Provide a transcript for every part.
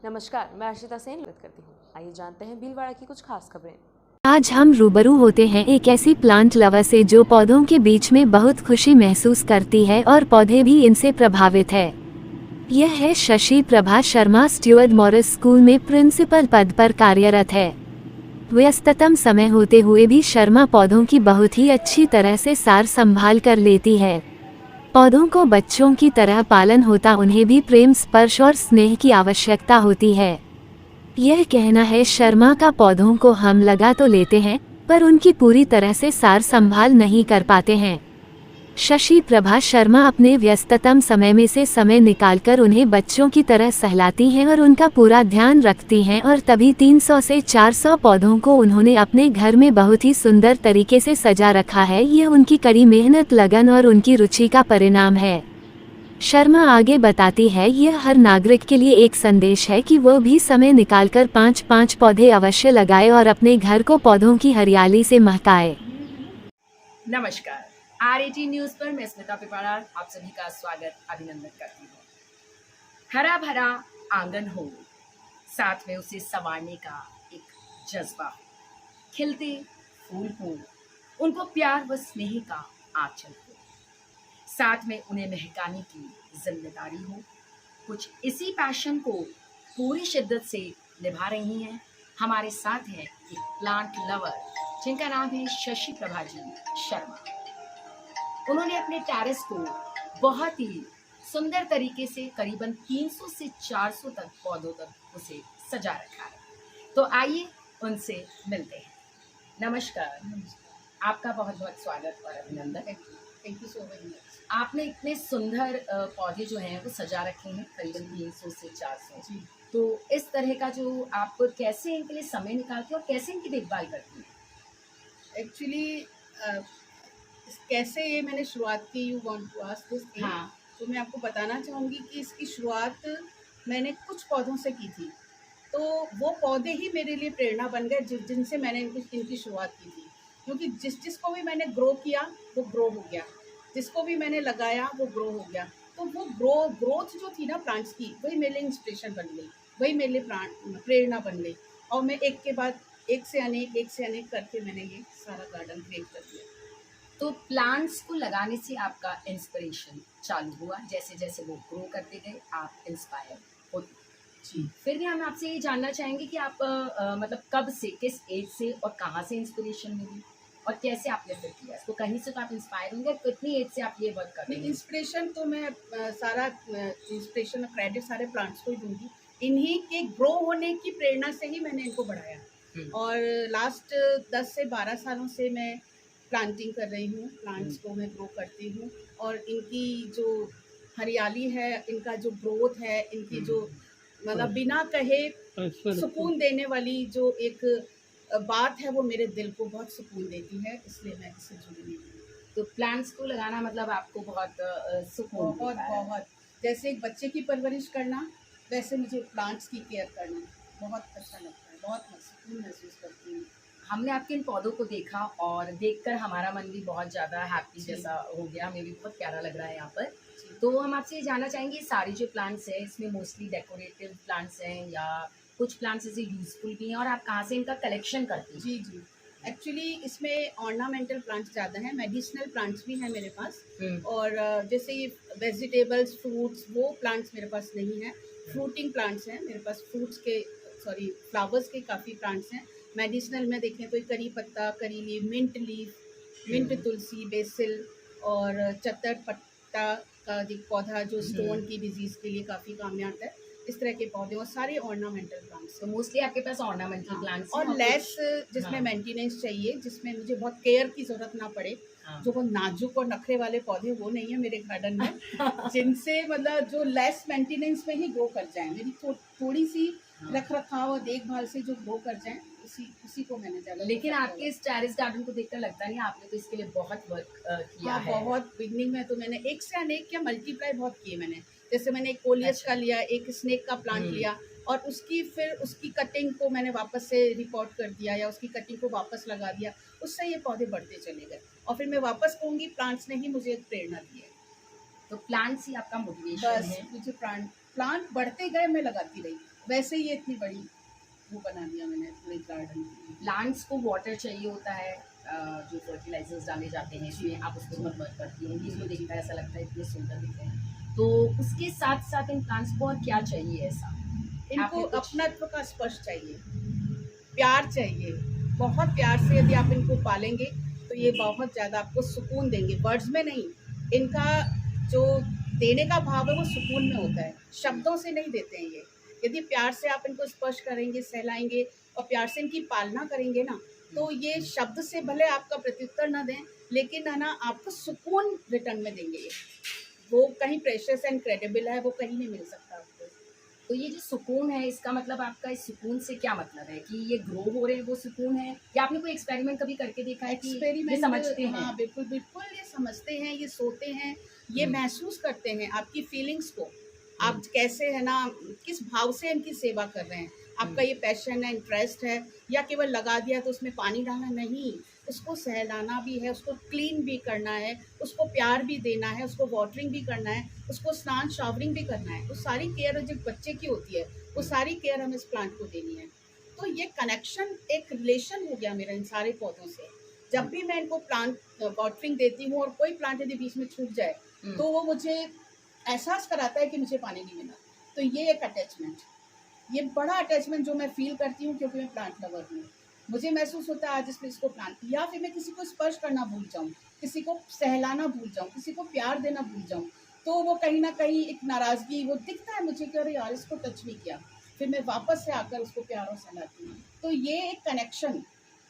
नमस्कार, मैं अर्शिता सेन बात करती हूँ। आइए जानते हैं भीलवाड़ा की कुछ खास खबरें। आज हम रूबरू होते हैं एक ऐसी प्लांट लवर से जो पौधों के बीच में बहुत खुशी महसूस करती है और पौधे भी इनसे प्रभावित है। यह है Shashi Prabha Sharma. Stuart Morris school में प्रिंसिपल पद पर कार्यरत है। व्यस्ततम समय होते हुए भी शर्मा पौधों की बहुत ही अच्छी तरह से सार संभाल कर लेती है। पौधों को बच्चों की तरह पालन होता, उन्हें भी प्रेम, स्पर्श और स्नेह की आवश्यकता होती है। यह कहना है शर्मा का, पौधों को हम लगा तो लेते हैं पर उनकी पूरी तरह से सार संभाल नहीं कर पाते हैं। शशि प्रभा शर्मा अपने व्यस्ततम समय में से समय निकालकर उन्हें बच्चों की तरह सहलाती हैं और उनका पूरा ध्यान रखती हैं, और तभी 300 से 400 पौधों को उन्होंने अपने घर में बहुत ही सुंदर तरीके से सजा रखा है। यह उनकी कड़ी मेहनत, लगन और उनकी रुचि का परिणाम है। शर्मा आगे बताती है, यह हर नागरिक के लिए एक संदेश है कि वो भी समय निकालकर 5-5 पौधे अवश्य लगाए और अपने घर को पौधों की हरियाली से महकाए। नमस्कार, RAT न्यूज पर मैं स्मिता पिपाड़ा आप सभी का स्वागत, अभिनंदन करती हूँ। हरा भरा आंगन हो, साथ में उसे संवारने का एक जज्बा हो, खिलते फूल हो, उनको प्यार व स्नेह का आंचल हो, साथ में उन्हें महकाने की जिम्मेदारी हो। कुछ इसी पैशन को पूरी शिद्दत से निभा रही हैं। हमारे साथ हैं एक प्लांट लवर जिनका नाम है शशि प्रभा जी शर्मा। उन्होंने अपने टेरेस को बहुत ही सुंदर तरीके से करीबन 300 से 400 तक पौधों तक उसे सजा रखा है। तो आइए उनसे मिलते हैं। नमस्कार, आपका बहुत बहुत स्वागत और अभिनंदन। Thank you so much. आपने इतने सुंदर पौधे जो हैं वो सजा रखे हैं, करीबन 300 से 400। तो इस तरह का जो आप कैसे इनके लिए समय निकालते हो और कैसे इनकी देखभाल करती हैं? एक्चुअली कैसे ये मैंने शुरुआत की, you want to ask this thing. हाँ, तो मैं आपको बताना चाहूँगी कि इसकी शुरुआत मैंने कुछ पौधों से की थी। तो वो पौधे ही मेरे लिए प्रेरणा बन गए जिनसे मैंने इनकी शुरुआत की थी। क्योंकि जिसको भी मैंने ग्रो किया वो ग्रो हो गया, जिसको भी मैंने लगाया वो ग्रो हो गया। तो वो ग्रोथ जो थी ना प्लांट्स की, वही मेरे लिए इंस्पिरेशन बन गई, वही मेरे लिए प्रेरणा बन गई। और मैं एक के बाद एक से अनेक करके मैंने ये सारा गार्डन क्रिएट कर दिया। तो प्लांट्स को लगाने से आपका इंस्पिरेशन चालू हुआ, जैसे जैसे वो ग्रो करते गए आप इंस्पायर होते। जी, फिर भी हम आपसे ये जानना चाहेंगे कि आप मतलब कब से, किस एज से और कहाँ से इंस्पिरेशन मिली और कैसे आपने फिर किया इसको? कहीं से तो आप इंस्पायर होंगे, कितनी एज से आप ये वर्क कर रहे हैं? इंस्पिरेशन तो मैं सारा इंस्पिरेशन क्रेडिट सारे प्लांट्स को ही दूंगी। इन्हीं के ग्रो होने की प्रेरणा से ही मैंने इनको बढ़ाया। और लास्ट 10 से 12 सालों से मैं प्लांटिंग कर रही हूँ, प्लांट्स को मैं ग्रो करती हूँ। और इनकी जो हरियाली है, इनका जो ग्रोथ है, इनकी जो मतलब बिना कहे सुकून देने वाली जो एक बात है, वो मेरे दिल को बहुत सुकून देती है, इसलिए मैं इससे जुड़ी हुई हूँ। तो प्लांट्स को लगाना मतलब आपको बहुत सुकून बहुत देता है। बहुत जैसे एक बच्चे की परवरिश करना, वैसे मुझे प्लांट्स की केयर करना बहुत अच्छा लगता है, बहुत सुकून महसूस करती हूँ। हमने आपके इन पौधों को देखा और देखकर हमारा मन भी बहुत ज़्यादा हैप्पी जी। जैसा हो गया, हमें भी बहुत प्यारा लग रहा है यहाँ पर। तो हम आपसे ये जानना चाहेंगे, सारी जो प्लांट्स हैं इसमें मोस्टली डेकोरेटिव प्लांट्स हैं या कुछ प्लांट्स ऐसे यूजफुल भी हैं, और आप कहाँ से इनका कलेक्शन करती हैं? जी, एक्चुअली इसमें ऑर्नामेंटल प्लांट्स ज़्यादा हैं, मेडिसिनल प्लांट्स भी हैं मेरे पास। और जैसे ये वेजिटेबल्स, फ्रूट्स, वो प्लांट्स मेरे पास नहीं है। फ्रूटिंग प्लांट्स हैं मेरे पास, फ्लावर्स के काफ़ी प्लांट्स हैं। मेडिसिनल में देखें तो करी पत्ता, करी लीफ, मिंट तुलसी, बेसिल और चतर पत्ता का एक पौधा जो स्टोन की डिजीज़ के लिए काफ़ी काम में आता है। इस तरह के पौधे और सारे ऑर्नामेंटल प्लांट्स। तो मोस्टली आपके पास ऑर्नामेंटल प्लांट्स और लेस जिसमें मेंटेनेंस चाहिए, जिसमें मुझे बहुत केयर की ज़रूरत ना पड़े, जो बहुत नाजुक और नखरे वाले पौधे, वो नहीं है मेरे गार्डन में। जिनसे मतलब जो लेस मेंटेनेंस में ही ग्रो कर जाए, मेरी थोड़ी सी रख रखाव और देखभाल से जो ग्रो कर जाए, उसी को मैंने ज़्यादा। लेकिन आपके इस टेरेस गार्डन को देखकर लगता नहीं, आपने तो इसके लिए बहुत वर्क किया है। बहुत बिगनिंग में तो मैंने एक से अनेक या मल्टीप्लाई बहुत किए मैंने। जैसे मैंने एक कोलियस का लिया, एक स्नेक का प्लांट लिया, और उसकी कटिंग को मैंने वापस से रिपोर्ट कर दिया या उसकी कटिंग को वापस लगा दिया। उससे ये पौधे बढ़ते चले गए और फिर मैं वापस कहूँगी प्लांट्स ने ही मुझे एक प्रेरणा दी है। तो प्लांट्स ही आपका मोटिवेशन बस है। मुझे प्लांट बढ़ते गए, मैं लगाती रही। वैसे ही ये इतनी बड़ी वो बना दिया मैंने पूरे गार्डन। प्लांट्स को वाटर चाहिए होता है, जो फर्टिलाइजर्स डाले जाते हैं इसमें आप उसको मत करती हैं, इसको देखकर ऐसा लगता है इतने सुंदर दिख रहे हैं, तो उसके साथ साथ इन प्लांट्स को और क्या चाहिए ऐसा? इनको आपने कुछ- अपनत्व का स्पर्श चाहिए, प्यार चाहिए। बहुत प्यार से यदि आप इनको पालेंगे तो ये बहुत ज़्यादा आपको सुकून देंगे। वर्ड्स में नहीं, इनका जो देने का भाव है वो सुकून में होता है, शब्दों से नहीं देते हैं ये। यदि प्यार से आप इनको स्पर्श करेंगे, सहलाएंगे और प्यार से इनकी पालना करेंगे ना, तो ये शब्द से भले आपका प्रत्युत्तर ना दें, लेकिन है ना आपको सुकून रिटर्न में देंगे ये। वो कहीं प्रेशियस एंड क्रेडिबल है, वो कहीं नहीं मिल सकता आपको। तो ये जो सुकून है, इसका मतलब आपका इस सुकून से क्या मतलब है कि ये ग्रो हो रहे हैं वो सुकून है, या आपने कोई एक्सपेरिमेंट कभी करके देखा है कि ये समझते हैं? हाँ बिल्कुल बिल्कुल, ये समझते हैं, ये सोते हैं, ये महसूस करते हैं आपकी फीलिंग्स को। आप कैसे है ना, किस भाव से इनकी सेवा कर रहे हैं, आपका ये पैशन है, इंटरेस्ट है, या केवल लगा दिया तो उसमें पानी डालना नहीं, उसको सहलाना भी है, उसको क्लीन भी करना है, उसको प्यार भी देना है, उसको वाटरिंग भी करना है, उसको स्नान शावरिंग भी करना है। वो सारी केयर जो बच्चे की होती है, वो सारी केयर हमें इस प्लांट को देनी है। तो ये कनेक्शन, एक रिलेशन हो गया मेरा इन सारे पौधों से। जब भी मैं इनको प्लांट वाटरिंग देती हूँ और कोई प्लांट यदि बीच में छूट जाए तो वो मुझे एहसास कराता है कि मुझे पानी नहीं मिला। तो ये एक अटैचमेंट, ये बड़ा अटैचमेंट जो मैं फील करती हूँ, क्योंकि मैं प्लांट लवर हूँ। मुझे महसूस होता है आज इसको प्लांट, या फिर मैं किसी को स्पर्श करना भूल जाऊँ, किसी को सहलाना भूल जाऊँ, किसी को प्यार देना भूल जाऊँ, तो वो कहीं ना कहीं एक नाराज़गी वो दिखता है मुझे कि अरे यार इसको टच नहीं किया, फिर मैं वापस से आकर उसको प्यार और सहलाती हूँ। तो ये एक कनेक्शन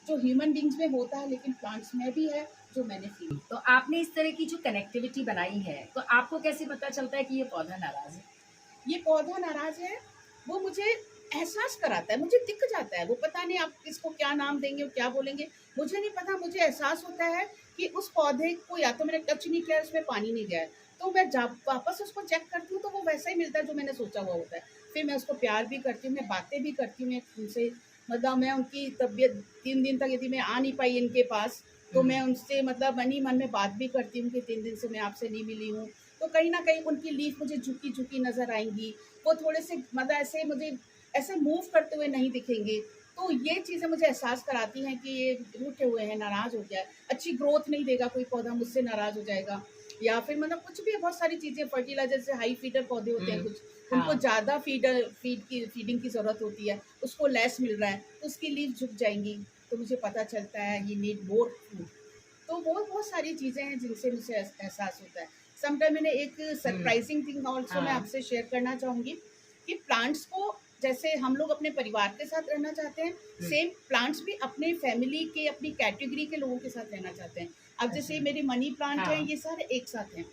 जो ह्यूमन बींग्स में होता है, लेकिन प्लांट्स में भी है, जो मैंने फील। तो आपने इस तरह की जो कनेक्टिविटी बनाई है, तो आपको कैसे पता चलता है कि ये पौधा नाराज है? ये पौधा नाराज है, वो मुझे एहसास कराता है, मुझे दिख जाता है। वो पता नहीं आप इसको क्या नाम देंगे और क्या बोलेंगे, मुझे नहीं पता। मुझे एहसास होता है कि उस पौधे को या तो मैंने टच नहीं किया, उसमें पानी नहीं गया है, तो मैं जब वापस उसको चेक करती हूँ तो वो वैसा ही मिलता है जो मैंने सोचा हुआ होता है। फिर मैं उसको प्यार भी करती हूँ, मैं बातें भी करती हूँ उनसे। मतलब मैं उनकी तबीयत 3 दिन तक यदि मैं आ नहीं पाई इनके पास, तो मैं उनसे मतलब मन ही मन में बात भी करती हूँ कि 3 दिन से मैं आपसे नहीं मिली हूँ। तो कहीं ना कहीं उनकी लीफ मुझे झुकी झुकी नज़र आएंगी, वो थोड़े से मतलब ऐसे मुझे ऐसे मूव करते हुए नहीं दिखेंगे। तो ये चीज़ें मुझे एहसास कराती हैं कि ये रूठे हुए हैं, नाराज़ हो गया है, अच्छी ग्रोथ नहीं देगा कोई पौधा, मुझसे नाराज़ हो जाएगा। या फिर मतलब कुछ भी, बहुत सारी चीज़ें, फर्टिलाइजर से हाई फीडर पौधे होते हैं कुछ, उनको ज़्यादा फीडिंग की ज़रूरत होती है, उसको लेस मिल रहा है तो उसकी लीफ झुक जाएंगी, तो मुझे पता चलता है ये नीड मोर फूड। तो वो बहुत सारी चीज़ें हैं जिनसे मुझे एहसास होता है। समटाइम मैंने एक सरप्राइजिंग थिंग ऑल्सो मैं आपसे शेयर करना चाहूँगी कि प्लांट्स को जैसे हम लोग अपने परिवार के साथ रहना चाहते हैं, सेम प्लांट्स भी अपने फैमिली के, अपनी कैटेगरी के लोगों के साथ रहना चाहते हैं। अब जैसे मेरे मनी प्लांट हैं, ये सारे एक साथ हैं,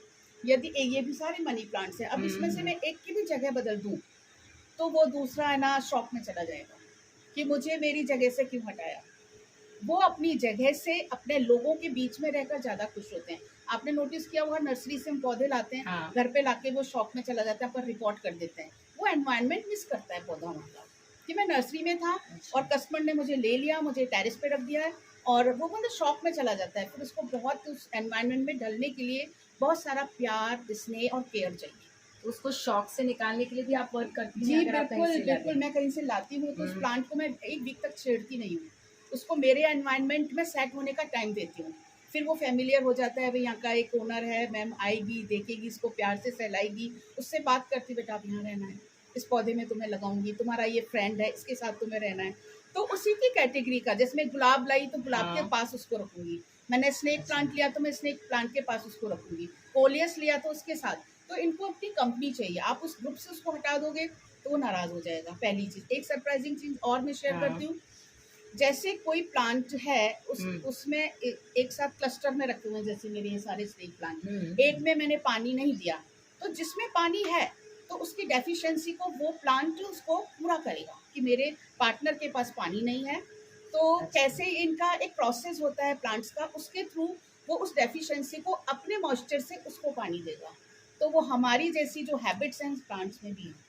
यदि ये भी सारे मनी प्लांट्स हैं, अब इसमें से मैं एक की भी जगह बदल दूं तो वो दूसरा है ना शॉक में चला जाएगा कि मुझे मेरी जगह से क्यों हटाया। वो अपनी जगह से अपने लोगों के बीच में रहकर ज़्यादा खुश होते हैं। आपने नोटिस किया होगा, नर्सरी से हम पौधे लाते हैं, घर पे लाके वो शॉप में चला जाता है, पर रिपोर्ट कर देते हैं। वो एनवायरनमेंट मिस करता है पौधा मतलब कि मैं नर्सरी में था और कस्टमर ने मुझे ले लिया, मुझे टेरेस पे रख दिया है, और वो मतलब शॉप में चला जाता है। फिर उसको बहुत उस एनवायरनमेंट में ढलने के लिए बहुत सारा प्यार, स्नेह और केयर चाहिए। तो उसको शौक से निकालने के लिए भी आप वर्क करती हैं? जी अगर आप कहीं बिल्कुल से लाते बिल्कुल, हैं? मैं कहीं से लाती हूँ तो उस प्लांट को मैं 1 वीक तक छेड़ती नहीं हूँ, उसको मेरे एनवायरनमेंट में सेट होने का टाइम देती हूँ। फिर वो फैमिलियर हो जाता है, भाई यहाँ का एक ओनर है, मैम आएगी, देखेगी, इसको प्यार से सहलाएगी, उससे बात करती, बेटा आप यहाँ रहना है, इस पौधे में तुम्हें लगाऊंगी, तुम्हारा ये फ्रेंड है, इसके साथ तुम्हें रहना है। तो उसी की कैटेगरी का, जैसे मैं गुलाब लाई तो गुलाब के पास उसको रखूंगी, मैंने स्नेक प्लांट लिया तो मैं स्नेक प्लांट के पास उसको रखूंगी, कोलियस लिया तो उसके साथ। तो इनको अपनी कंपनी चाहिए, आप उस ग्रुप से उसको हटा दोगे तो वो नाराज़ हो जाएगा। पहली चीज़। एक सरप्राइजिंग चीज़ और मैं शेयर करती हूँ, जैसे कोई प्लांट है उसमें एक साथ क्लस्टर में रखे हुए हैं, जैसे मेरे ये सारे स्नेक प्लांट, एक में मैंने पानी नहीं दिया, तो जिसमें पानी है तो उसकी डेफिशिएंसी को वो प्लांट उसको पूरा करेगा कि मेरे पार्टनर के पास पानी नहीं है। तो कैसे इनका एक प्रोसेस होता है प्लांट्स का, उसके थ्रू वो उस डेफिशिएंसी को अपने मॉइस्चर से उसको पानी देगा। तो वो हमारी जैसी जो हैबिट्स हैं प्लांट्स में भी है।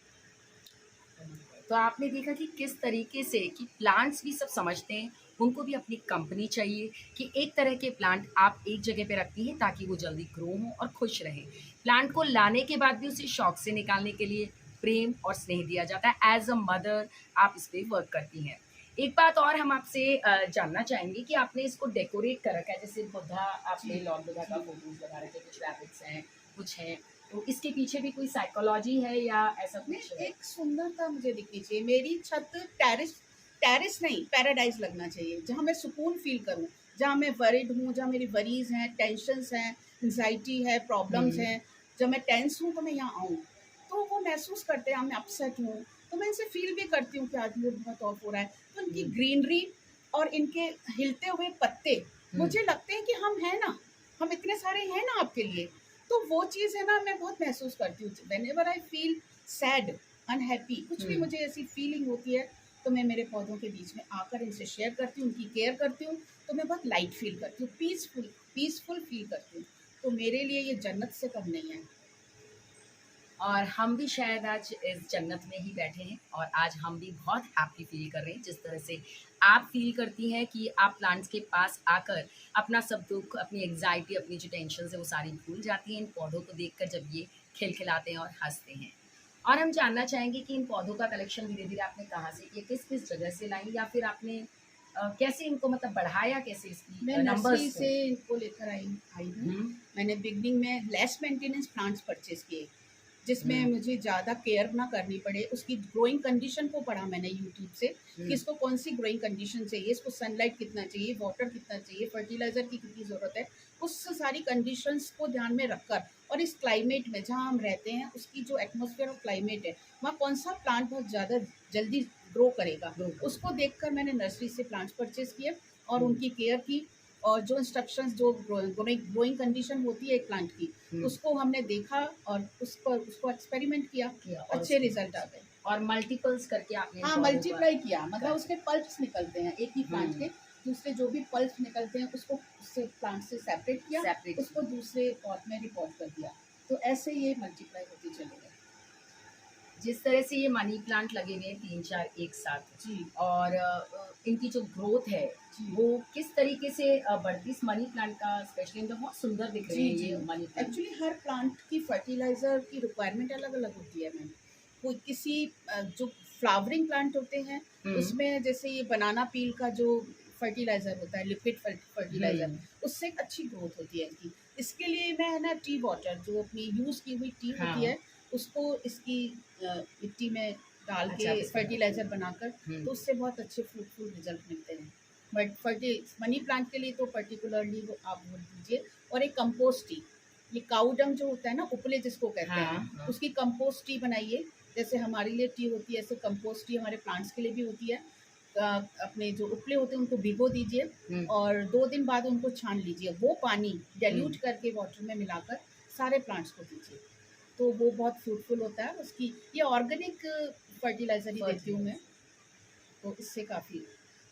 तो आपने देखा कि किस तरीके से कि प्लांट्स भी सब समझते हैं, उनको भी अपनी कंपनी चाहिए, कि एक तरह के प्लांट आप एक जगह पे रखती हैं ताकि वो जल्दी ग्रो हो और खुश रहें। प्लांट को लाने के बाद भी उसे शौक से निकालने के लिए प्रेम और स्नेह दिया जाता है। एज अ मदर आप इस पे वर्क करती हैं। एक बात और हम आपसे जानना चाहेंगे कि आपने इसको डेकोरेट कर रखा है, जैसे बुद्धा, आपने लॉर्ड बुद्धा का फोटोज लगा रखे, कुछ रैबिट्स हैं, कुछ हैं, तो इसके पीछे भी कोई साइकोलॉजी है या ऐसा कुछ है? एक सुंदरता मुझे दिखनी चाहिए। मेरी छत टेरिस नहीं, पैराडाइज लगना चाहिए, जहाँ मैं सुकून फील करूँ, जहाँ मैं वरिड हूँ, जहाँ मेरी वरीज हैं, टेंशन्स हैं, एंजाइटी है, प्रॉब्लम्स हैं, जब मैं टेंस हूँ तो मैं यहाँ आऊँ, तो वो महसूस करते हैं मैं अपसेट हूँ, तो मैं इनसे फील भी करती हूँ कि आज मूड बहुत ऑफ हो रहा है। तो इनकी ग्रीनरी और इनके हिलते हुए पत्ते मुझे लगते हैं कि हम हैं ना, हम इतने सारे हैं ना आपके लिए, तो वो चीज़ है ना, मैं बहुत महसूस करती हूँ। Whenever I feel sad, unhappy, कुछ भी मुझे ऐसी फीलिंग होती है, तो मैं मेरे पौधों के बीच में आकर इनसे शेयर करती हूँ, उनकी केयर करती हूँ, तो मैं बहुत लाइट फील करती हूँ, पीसफुल फील करती हूँ। तो मेरे लिए ये जन्नत से कम नहीं है। और हम भी शायद आज इस जन्नत में ही बैठे हैं और आज हम भी बहुत हैप्पी फील कर रहे हैं, जिस तरह से आप फील करती हैं कि आप प्लांट्स के पास आकर अपना सब दुख, अपनी एग्जाइटी, अपनी जो टेंशन है वो सारी भूल जाती हैं इन पौधों को देखकर, जब ये खिलखिलाते हैं और हंसते हैं। और हम जानना चाहेंगे कि इन पौधों का कलेक्शन धीरे धीरे आपने कहाँ से किया, किस किस जगह से लाई, या फिर आपने कैसे इनको मतलब बढ़ाया, कैसे इसकी मैं नर्सरी से इनको लेकर आई हूँ। मैंने बिगनिंग में लेस मेंटेनेंस प्लांट्स परचेज किए, जिसमें मुझे ज़्यादा केयर ना करनी पड़े। उसकी ग्रोइंग कंडीशन को पढ़ा मैंने यूट्यूब से कि इसको कौन सी ग्रोइंग कंडीशन चाहिए, इसको सनलाइट कितना चाहिए, वाटर कितना चाहिए, फर्टिलाइज़र की कितनी ज़रूरत है, उस सारी कंडीशंस को ध्यान में रखकर, और इस क्लाइमेट में जहाँ हम रहते हैं उसकी जो एटमॉस्फेयर और क्लाइमेट है, वहाँ कौन सा प्लांट बहुत ज़्यादा जल्दी ग्रो करेगा, उसको देखकर मैंने नर्सरी से प्लांट्स परचेज किए और उनकी केयर की। और जो इंस्ट्रक्शंस, जो ग्रोइंग कंडीशन होती है एक प्लांट की, उसको हमने देखा और उसको एक्सपेरिमेंट किया, अच्छे रिजल्ट आ गए। और मल्टीपल्स करके आपने हाँ, मल्टीप्लाई किया, मतलब उसके पल्प्स निकलते हैं एक ही प्लांट के, दूसरे जो भी पल्प्स निकलते हैं उसको उससे प्लांट से सेपरेट किया, उसको दूसरे पॉट में रिपोर्ट कर दिया, तो ऐसे ये मल्टीप्लाई होते चले गए। जिस तरह से ये मनी प्लांट लगे हुए हैं 3-4 एक साथ जी, और इनकी जो ग्रोथ है वो किस तरीके से बढ़ती, इस मनी प्लांट का स्पेशली इनका बहुत सुंदर दिख रही है ये मनी प्लांट। एक्चुअली हर प्लांट की फर्टिलाइजर की रिक्वायरमेंट अलग अलग होती है मैम। कोई किसी जो फ्लावरिंग प्लांट होते हैं उसमें, जैसे ये बनाना पील का जो फर्टिलाइजर होता है, लिक्विड फर्टिलाइजर, उससे एक अच्छी ग्रोथ होती है इनकी। इसके लिए मैं ना टी वाटर, जो अपनी यूज़ की हुई टी होती है, उसको इसकी मिट्टी में डाल के फर्टिलाइज़र बनाकर, तो उससे बहुत अच्छे फ्रूटफुल रिजल्ट मिलते हैं। बट मनी प्लांट के लिए तो पर्टिकुलरली वो आप बोल दीजिए। और एक कंपोस्ट टी, ये काऊ डंग जो होता है ना, उपले जिसको कहते हैं, उसकी कंपोस्ट टी बनाइए। जैसे हमारे लिए टी होती है, ऐसे कंपोस्ट टी हमारे प्लांट्स के लिए भी होती है। अपने जो उपले होते हैं उनको भिगो दीजिए और 2 दिन बाद उनको छान लीजिए, वो पानी डाइल्यूट करके वाटर में मिलाकर सारे प्लांट्स को दीजिए, तो वो बहुत फ्रूटफुल होता है। उसकी ये ऑर्गेनिक फर्टिलाइजर ही देती हूँ मैं, तो इससे काफ़ी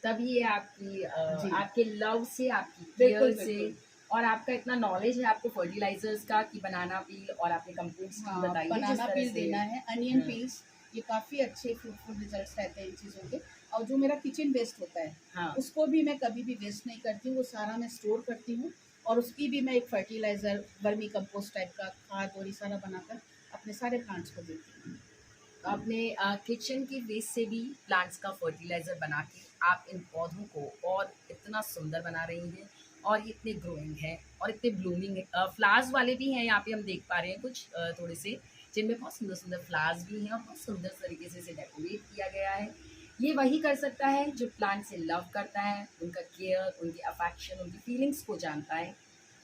तब ये आपकी आपके लव से, आपकी केयर से, और आपका इतना नॉलेज है आपको फर्टिलाइजर्स का कि बनाना पील, और आपने कंपोस्ट की बताई, बनाना पील देना है, अनियन पील्स, ये काफ़ी अच्छे फ्रूटफुल रिजल्ट्स रहते हैं इन चीज़ों के। और जो मेरा किचन वेस्ट होता है उसको भी मैं कभी भी वेस्ट नहीं करती हूँ, वो सारा मैं स्टोर करती हूँ और उसकी भी मैं एक फर्टिलाइज़र, वर्मी कंपोस्ट टाइप का खाद और ये सारा बनाकर अपने सारे प्लांट्स को देती हूँ। अपने किचन के वेस्ट से भी प्लांट्स का फर्टिलाइज़र बना के आप इन पौधों को और इतना सुंदर बना रही हैं, और ये इतने ग्रोइंग है और इतने ब्लूमिंग है। फ्लावर्स वाले भी हैं यहाँ पे, हम देख पा रहे हैं कुछ थोड़े से, जिनमें बहुत सुंदर सुंदर फ्लावर्स भी हैं और बहुत सुंदर तरीके से इसे डेकोरेट किया गया है। ये वही कर सकता है जो प्लांट से लव करता है, उनका केयर, उनकी अफेक्शन, उनकी फीलिंग्स को जानता है।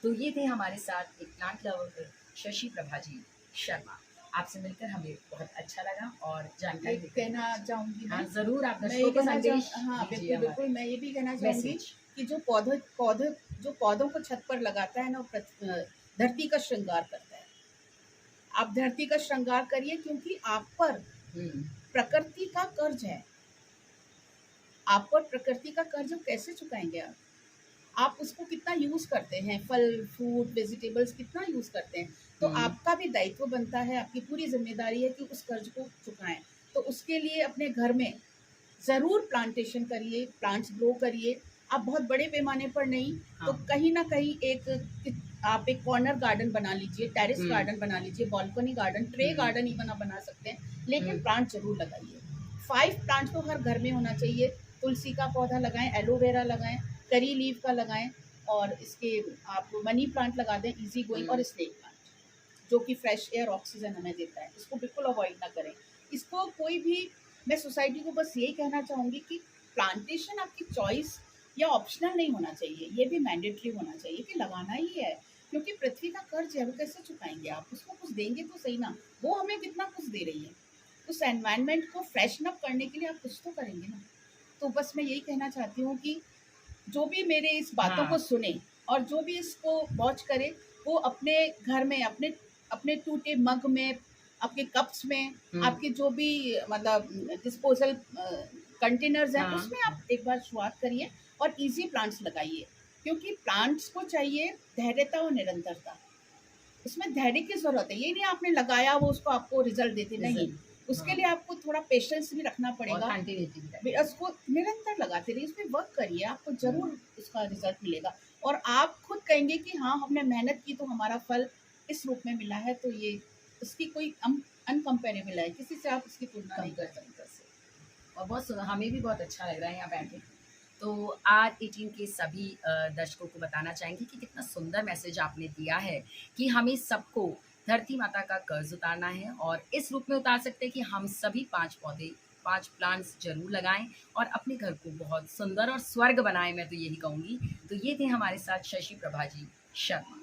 तो ये थे हमारे साथ एक प्लांट लवर शशि प्रभा जी शर्मा। आपसे मिलकर हमें बहुत अच्छा लगा और जानकारी कहना चाहूँगी। हाँ, ज़रूर आप दर्शकों को संदेश। हाँ बिल्कुल, मैं ये भी कहना चाहूँगी कि जो पौधों को छत पर लगाता है ना, धरती का श्रृंगार करता है। आप धरती का श्रृंगार करिए, क्योंकि आप पर प्रकृति का कर्ज है। आप पर प्रकृति का कर्ज कैसे चुकाएंगे आप उसको कितना यूज़ करते हैं, फल फ्रूट वेजिटेबल्स कितना यूज़ करते हैं, तो आपका भी दायित्व बनता है, आपकी पूरी जिम्मेदारी है कि उस कर्ज को चुकाएं। तो उसके लिए अपने घर में ज़रूर प्लांटेशन करिए, प्लांट्स ग्रो करिए। आप बहुत बड़े पैमाने पर नहीं, तो कहीं ना कहीं आप एक कॉर्नर गार्डन बना लीजिए, टेरेस गार्डन बना लीजिए, balcony garden, tray garden even आप बना सकते हैं, लेकिन प्लांट जरूर लगाइए। 5 प्लांट तो हर घर में होना चाहिए। तुलसी का पौधा लगाएं, एलोवेरा लगाएं, करी लीफ का लगाएं, और इसके आप मनी प्लांट लगा दें, इजी गोइंग, और स्नेक प्लांट जो कि फ्रेश एयर ऑक्सीजन हमें देता है, इसको बिल्कुल अवॉइड ना करें। इसको कोई भी, मैं सोसाइटी को बस यही कहना चाहूँगी कि प्लांटेशन आपकी चॉइस या ऑप्शनल नहीं होना चाहिए, ये भी मैंडेटरी होना चाहिए कि लगाना ही है, क्योंकि पृथ्वी का कर्ज है, वो कैसे चुकाएंगे आप? उसको कुछ देंगे तो सही ना, वो हमें कितना कुछ दे रही है, उस एनवायरनमेंट को फ्रेशन अप करने के लिए आप कुछ तो करेंगे ना। तो बस मैं यही कहना चाहती हूँ कि जो भी मेरे इस बातों हाँ। को सुने और जो भी इसको वॉच करे, वो अपने घर में, अपने अपने टूटे मग में, आपके कप्स में, आपके जो भी मतलब डिस्पोजल कंटेनर्स हैं, हाँ। उसमें आप एक बार शुरुआत करिए और इजी प्लांट्स लगाइए, क्योंकि प्लांट्स को चाहिए धैर्यता और निरंतरता। उसमें धैर्य की जरूरत है, ये नहीं आपने लगाया वो उसको आपको रिजल्ट देते नहीं, उसके लिए आपको थोड़ा पेशेंस भी रखना और पड़ेगा। कंटिन्यूटी भी रहे। उसको निरंतर लगाते रहिए, उसमें वर्क करिए, आपको जरूर उसका रिजल्ट मिलेगा, और आप खुद कहेंगे कि हाँ, हमने मेहनत की तो हमारा फल इस रूप में मिला है। तो ये इसकी कोई अनकम्पेरेबल है, किसी से आप इसकी तुलना नहीं कर सकते। और बहुत हमें भी बहुत अच्छा लग रहा है यहाँ बैठे। तो R18 के सभी दर्शकों को बताना चाहेंगे कि कितना सुंदर मैसेज आपने दिया है कि हमें सबको धरती माता का कर्ज उतारना है, और इस रूप में उतार सकते हैं कि हम सभी 5 पौधे, 5 प्लांट्स जरूर लगाएं और अपने घर को बहुत सुंदर और स्वर्ग बनाएं, मैं तो यही कहूँगी। तो ये थे हमारे साथ शशि प्रभा जी शर्मा।